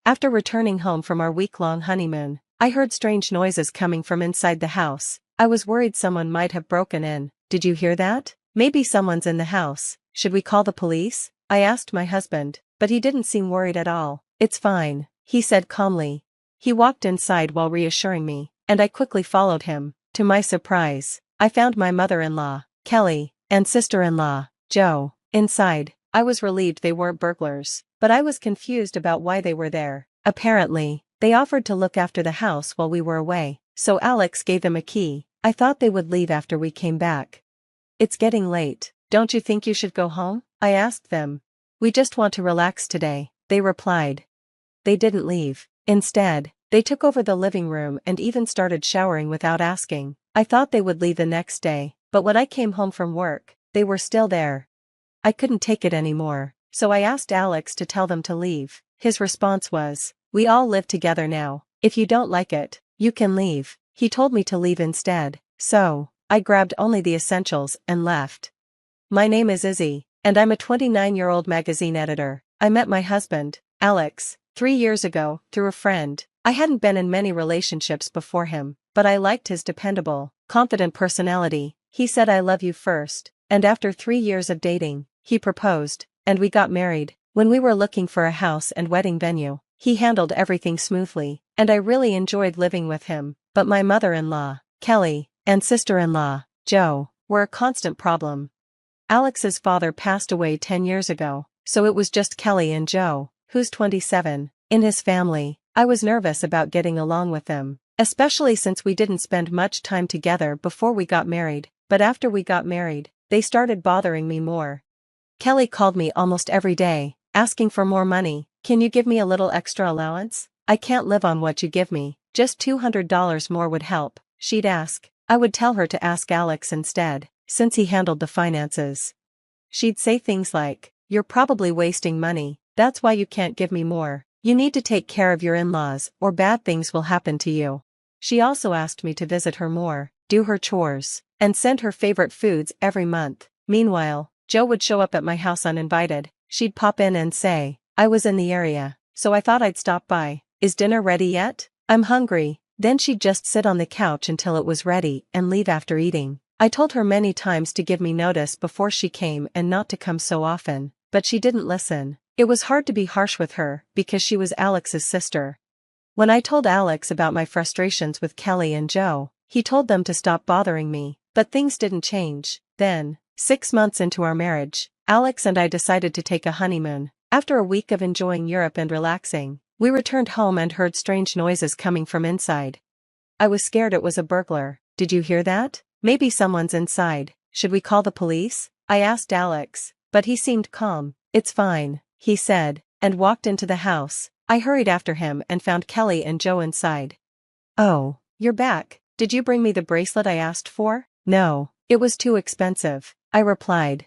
After returning home from our week-long honeymoon, I heard strange noises coming from inside the house. I was worried someone might have broken in. Did you hear that? Maybe someone's in the house. Should we call the police? I asked my husband, but he didn't seem worried at all. It's fine, he said calmly. He walked inside while reassuring me, and I quickly followed him. To my surprise, I found my mother-in-law, Kelly, and sister-in-law, Jo, inside. I was relieved they weren't burglars, but I was confused about why they were there. Apparently, they offered to look after the house while we were away, so Alex gave them a key. I thought they would leave after we came back. It's getting late. Don't you think you should go home? I asked them. We just want to relax today, they replied. They didn't leave. Instead, they took over the living room and even started showering without asking. I thought they would leave the next day, but when I came home from work, they were still there. I couldn't take it anymore, so I asked Alex to tell them to leave. His response was, "We all live together now. If you don't like it, you can leave." He told me to leave instead, so I grabbed only the essentials and left. My name is Izzy, and I'm a 29-year-old magazine editor. I met my husband, Alex, 3 years ago, through a friend. I hadn't been in many relationships before him, but I liked his dependable, confident personality. He said I love you first, and after 3 years of dating, he proposed, and we got married. When we were looking for a house and wedding venue, he handled everything smoothly, and I really enjoyed living with him. But my mother-in-law, Kelly, and sister-in-law, Jo, were a constant problem. Alex's father passed away 10 years ago, so it was just Kelly and Jo, who's 27, in his family. I was nervous about getting along with them, especially since we didn't spend much time together before we got married, but after we got married, they started bothering me more. Kelly called me almost every day, asking for more money. "Can you give me a little extra allowance? I can't live on what you give me, just $200 more would help," she'd ask. I would tell her to ask Alex instead, since he handled the finances. She'd say things like, "You're probably wasting money, that's why you can't give me more. You need to take care of your in-laws or bad things will happen to you." She also asked me to visit her more, do her chores, and send her favorite foods every month. Meanwhile, Jo would show up at my house uninvited. She'd pop in and say, "I was in the area, so I thought I'd stop by. Is dinner ready yet? I'm hungry." Then she'd just sit on the couch until it was ready and leave after eating. I told her many times to give me notice before she came and not to come so often, but she didn't listen. It was hard to be harsh with her because she was Alex's sister. When I told Alex about my frustrations with Kelly and Jo, he told them to stop bothering me, but things didn't change. Then, 6 months into our marriage, Alex and I decided to take a honeymoon. After a week of enjoying Europe and relaxing, we returned home and heard strange noises coming from inside. I was scared it was a burglar. "Did you hear that? Maybe someone's inside. Should we call the police?" I asked Alex, but he seemed calm. "It's fine," he said, and walked into the house. I hurried after him and found Kelly and Jo inside. "Oh, you're back. Did you bring me the bracelet I asked for?" "No, it was too expensive," I replied.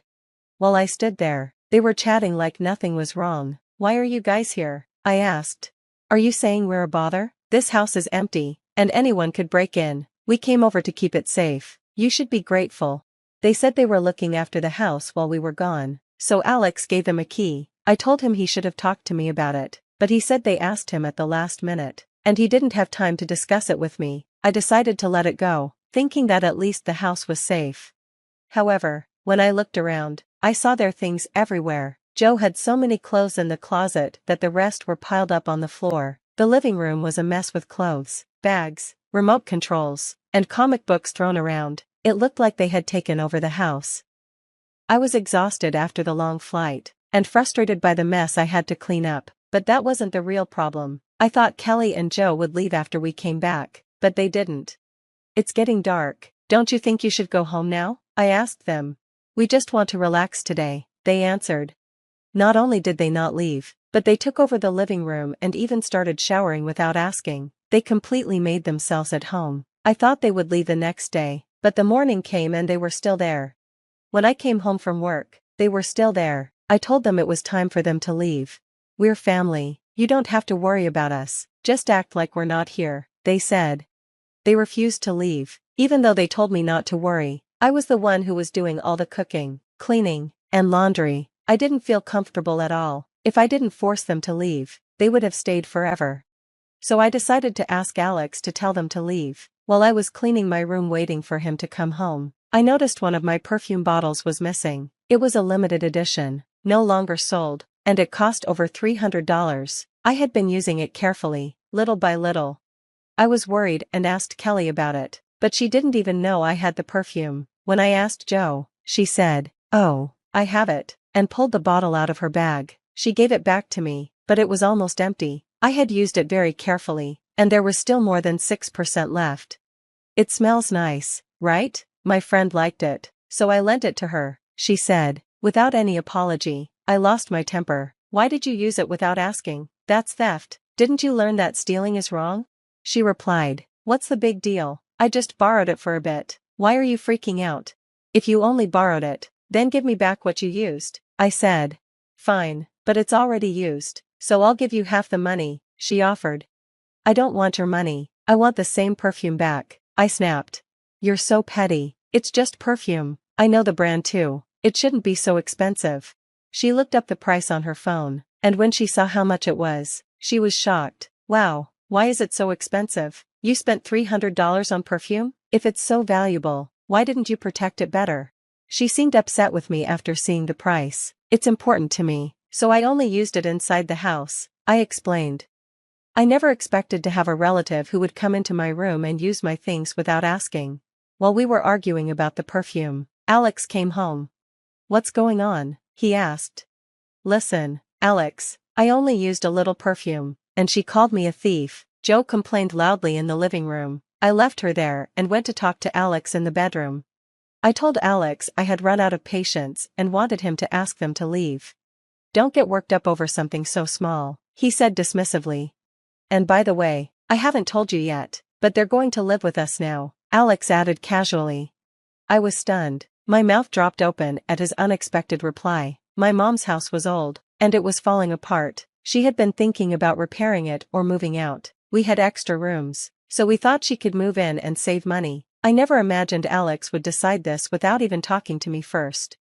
While I stood there, they were chatting like nothing was wrong. "Why are you guys here?" I asked. "Are you saying we're a bother? This house is empty, and anyone could break in. We came over to keep it safe. You should be grateful." They said they were looking after the house while we were gone, so Alex gave them a key. I told him he should have talked to me about it, but he said they asked him at the last minute, and he didn't have time to discuss it with me. I decided to let it go, thinking that at least the house was safe. However, when I looked around, I saw their things everywhere. Jo had so many clothes in the closet that the rest were piled up on the floor. The living room was a mess with clothes, bags, remote controls, and comic books thrown around. It looked like they had taken over the house. I was exhausted after the long flight, and frustrated by the mess I had to clean up, but that wasn't the real problem. I thought Kelly and Jo would leave after we came back, but they didn't. "It's getting dark. Don't you think you should go home now?" I asked them. "We just want to relax today," they answered. Not only did they not leave, but they took over the living room and even started showering without asking. They completely made themselves at home. I thought they would leave the next day, but the morning came and they were still there. When I came home from work, they were still there. I told them it was time for them to leave. "We're family. You don't have to worry about us. Just act like we're not here," they said. They refused to leave, even though they told me not to worry. I was the one who was doing all the cooking, cleaning, and laundry. I didn't feel comfortable at all. If I didn't force them to leave, they would have stayed forever. So I decided to ask Alex to tell them to leave. While I was cleaning my room waiting for him to come home, I noticed one of my perfume bottles was missing. It was a limited edition, no longer sold, and it cost over $300. I had been using it carefully, little by little. I was worried and asked Kelly about it, but she didn't even know I had the perfume. When I asked Jo, she said, "Oh, I have it," and pulled the bottle out of her bag. She gave it back to me, but it was almost empty. I had used it very carefully, and there was still more than 6% left. "It smells nice, right?" My friend liked it, so I lent it to her, she said, without any apology. I lost my temper. "Why did you use it without asking? That's theft. Didn't you learn that stealing is wrong?" She replied, "What's the big deal? I just borrowed it for a bit. Why are you freaking out? If you only borrowed it, then give me back what you used." I said, "Fine, but it's already used, so I'll give you half the money," she offered. "I don't want your money, I want the same perfume back," I snapped. "You're so petty. It's just perfume. I know the brand too. It shouldn't be so expensive." She looked up the price on her phone, and when she saw how much it was, she was shocked. "Wow, why is it so expensive? You spent $300 on perfume? If it's so valuable, why didn't you protect it better?" She seemed upset with me after seeing the price. "It's important to me, so I only used it inside the house," I explained. I never expected to have a relative who would come into my room and use my things without asking. While we were arguing about the perfume, Alex came home. "What's going on?" he asked. "Listen, Alex, I only used a little perfume, and she called me a thief." Jo complained loudly in the living room. I left her there and went to talk to Alex in the bedroom. I told Alex I had run out of patience and wanted him to ask them to leave. "Don't get worked up over something so small," he said dismissively. "And by the way, I haven't told you yet, but they're going to live with us now," Alex added casually. I was stunned. My mouth dropped open at his unexpected reply. My mom's house was old, and it was falling apart. She had been thinking about repairing it or moving out. We had extra rooms, so we thought she could move in and save money. I never imagined Alex would decide this without even talking to me first.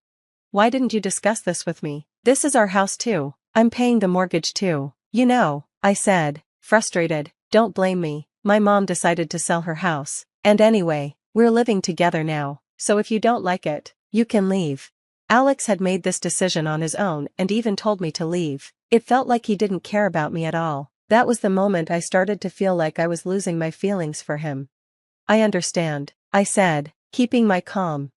"Why didn't you discuss this with me? This is our house too. I'm paying the mortgage too, you know," I said, frustrated. "Don't blame me. My mom decided to sell her house, and anyway, we're living together now, so if you don't like it, you can leave." Alex had made this decision on his own and even told me to leave. It felt like he didn't care about me at all. That was the moment I started to feel like I was losing my feelings for him. "I understand," I said, keeping my calm.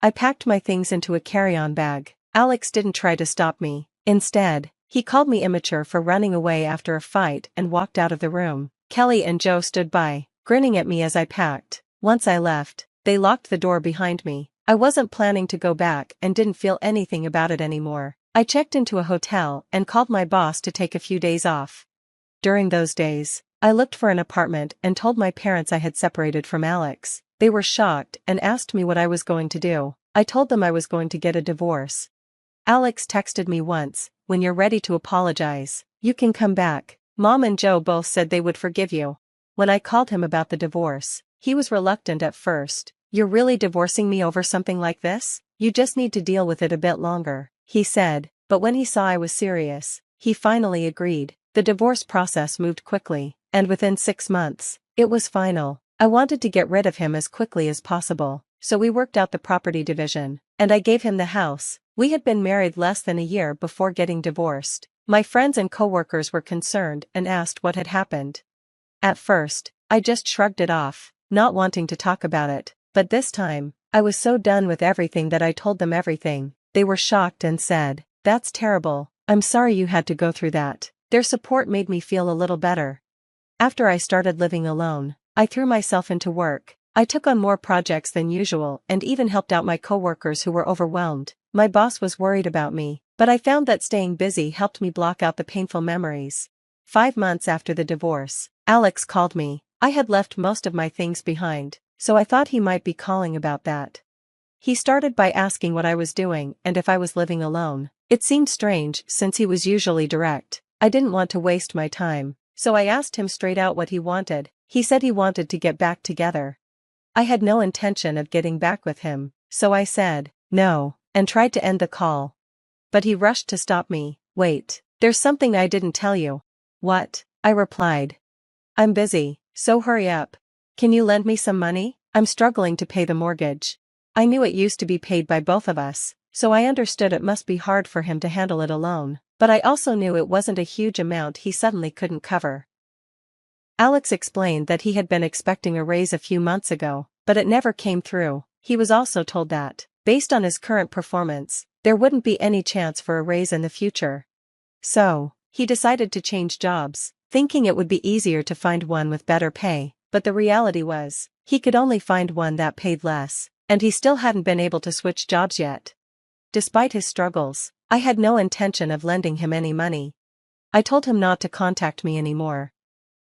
I packed my things into a carry-on bag. Alex didn't try to stop me. Instead, he called me immature for running away after a fight and walked out of the room. Kelly and Jo stood by, grinning at me as I packed. Once I left, they locked the door behind me. I wasn't planning to go back and didn't feel anything about it anymore. I checked into a hotel and called my boss to take a few days off. During those days, I looked for an apartment and told my parents I had separated from Alex. They were shocked and asked me what I was going to do. I told them I was going to get a divorce. Alex texted me once, "When you're ready to apologize, you can come back." Mom and Jo both said they would forgive you. When I called him about the divorce, he was reluctant at first. "You're really divorcing me over something like this? You just need to deal with it a bit longer," he said, but when he saw I was serious, he finally agreed. The divorce process moved quickly, and within 6 months, it was final. I wanted to get rid of him as quickly as possible, so we worked out the property division, and I gave him the house. We had been married less than a year before getting divorced. My friends and coworkers were concerned and asked what had happened. At first, I just shrugged it off, not wanting to talk about it, but this time, I was so done with everything that I told them everything. They were shocked and said, "That's terrible. I'm sorry you had to go through that." Their support made me feel a little better. After I started living alone, I threw myself into work. I took on more projects than usual and even helped out my coworkers who were overwhelmed. My boss was worried about me, but I found that staying busy helped me block out the painful memories. 5 months after the divorce, Alex called me. I had left most of my things behind, so I thought he might be calling about that. He started by asking what I was doing and if I was living alone. It seemed strange since he was usually direct. I didn't want to waste my time, so I asked him straight out what he wanted. He said he wanted to get back together. I had no intention of getting back with him, so I said, no, and tried to end the call. But he rushed to stop me. "Wait, there's something I didn't tell you." What? I replied. I'm busy, so hurry up. Can you lend me some money? I'm struggling to pay the mortgage. I knew it used to be paid by both of us, so I understood it must be hard for him to handle it alone, but I also knew it wasn't a huge amount he suddenly couldn't cover. Alex explained that he had been expecting a raise a few months ago, but it never came through. He was also told that, based on his current performance, there wouldn't be any chance for a raise in the future. So, he decided to change jobs, thinking it would be easier to find one with better pay, but the reality was, he could only find one that paid less, and he still hadn't been able to switch jobs yet. Despite his struggles, I had no intention of lending him any money. I told him not to contact me anymore.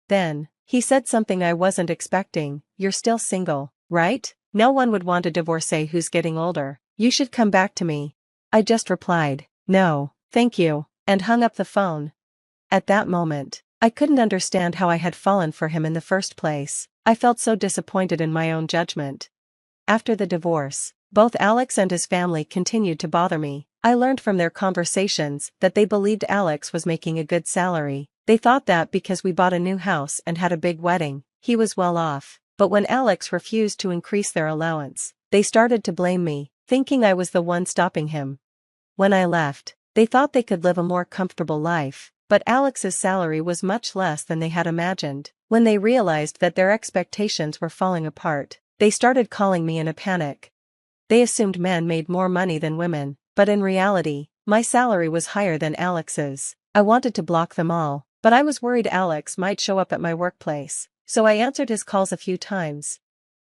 Then, he said something I wasn't expecting. You're still single, right? No one would want a divorcee who's getting older. You should come back to me. I just replied, no, thank you, and hung up the phone. At that moment, I couldn't understand how I had fallen for him in the first place. I felt so disappointed in my own judgment. After the divorce, both Alex and his family continued to bother me. I learned from their conversations that they believed Alex was making a good salary. They thought that because we bought a new house and had a big wedding, he was well off. But when Alex refused to increase their allowance, they started to blame me, thinking I was the one stopping him. When I left, they thought they could live a more comfortable life, but Alex's salary was much less than they had imagined. When they realized that their expectations were falling apart, they started calling me in a panic. They assumed men made more money than women, but in reality, my salary was higher than Alex's. I wanted to block them all, but I was worried Alex might show up at my workplace, so I answered his calls a few times.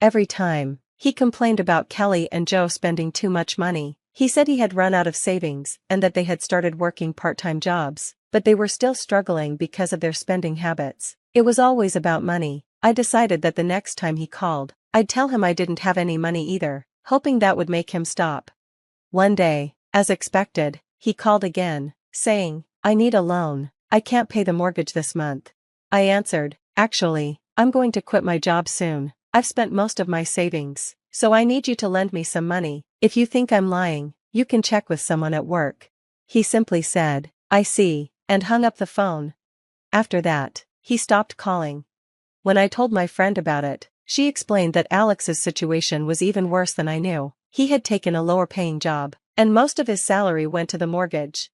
Every time, he complained about Kelly and Joe spending too much money. He said he had run out of savings and that they had started working part-time jobs, but they were still struggling because of their spending habits. It was always about money. I decided that the next time he called, I'd tell him I didn't have any money either, hoping that would make him stop. One day, as expected, he called again, saying, I need a loan. I can't pay the mortgage this month. I answered, actually, I'm going to quit my job soon. I've spent most of my savings, so I need you to lend me some money. If you think I'm lying, you can check with someone at work. He simply said, I see, and hung up the phone. After that, he stopped calling. When I told my friend about it, she explained that Alex's situation was even worse than I knew. He had taken a lower-paying job, and most of his salary went to the mortgage.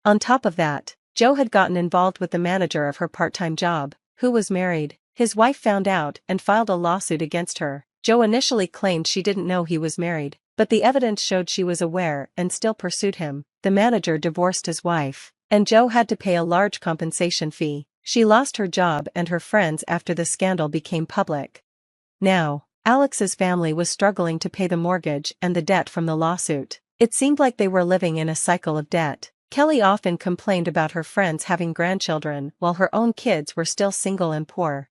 On top of that, Joe had gotten involved with the manager of her part-time job, who was married. His wife found out and filed a lawsuit against her. Joe initially claimed she didn't know he was married, but the evidence showed she was aware and still pursued him. The manager divorced his wife, and Joe had to pay a large compensation fee. She lost her job and her friends after the scandal became public. Now, Alex's family was struggling to pay the mortgage and the debt from the lawsuit. It seemed like they were living in a cycle of debt. Kelly often complained about her friends having grandchildren while her own kids were still single and poor.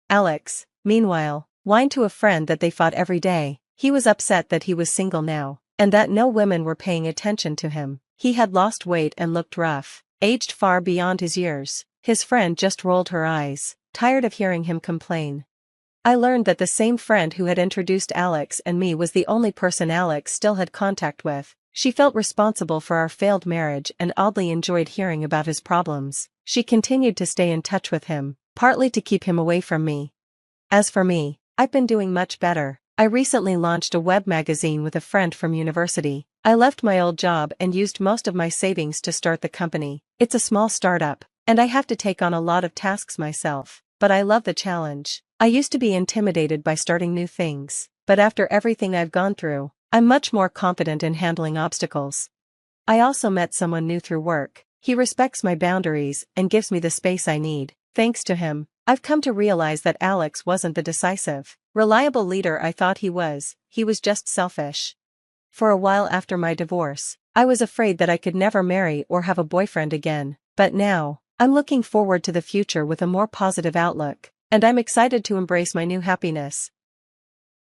Alex, meanwhile, whined to a friend that they fought every day. He was upset that he was single now, and that no women were paying attention to him. He had lost weight and looked rough, aged far beyond his years. His friend just rolled her eyes, tired of hearing him complain. I learned that the same friend who had introduced Alex and me was the only person Alex still had contact with. She felt responsible for our failed marriage and oddly enjoyed hearing about his problems. She continued to stay in touch with him, partly to keep him away from me. As for me, I've been doing much better. I recently launched a web magazine with a friend from university. I left my old job and used most of my savings to start the company. It's a small startup, and I have to take on a lot of tasks myself, but I love the challenge. I used to be intimidated by starting new things, but after everything I've gone through, I'm much more confident in handling obstacles. I also met someone new through work. He respects my boundaries and gives me the space I need. Thanks to him, I've come to realize that Alex wasn't the decisive, reliable leader I thought he was just selfish. For a while after my divorce, I was afraid that I could never marry or have a boyfriend again, but now, I'm looking forward to the future with a more positive outlook, and I'm excited to embrace my new happiness.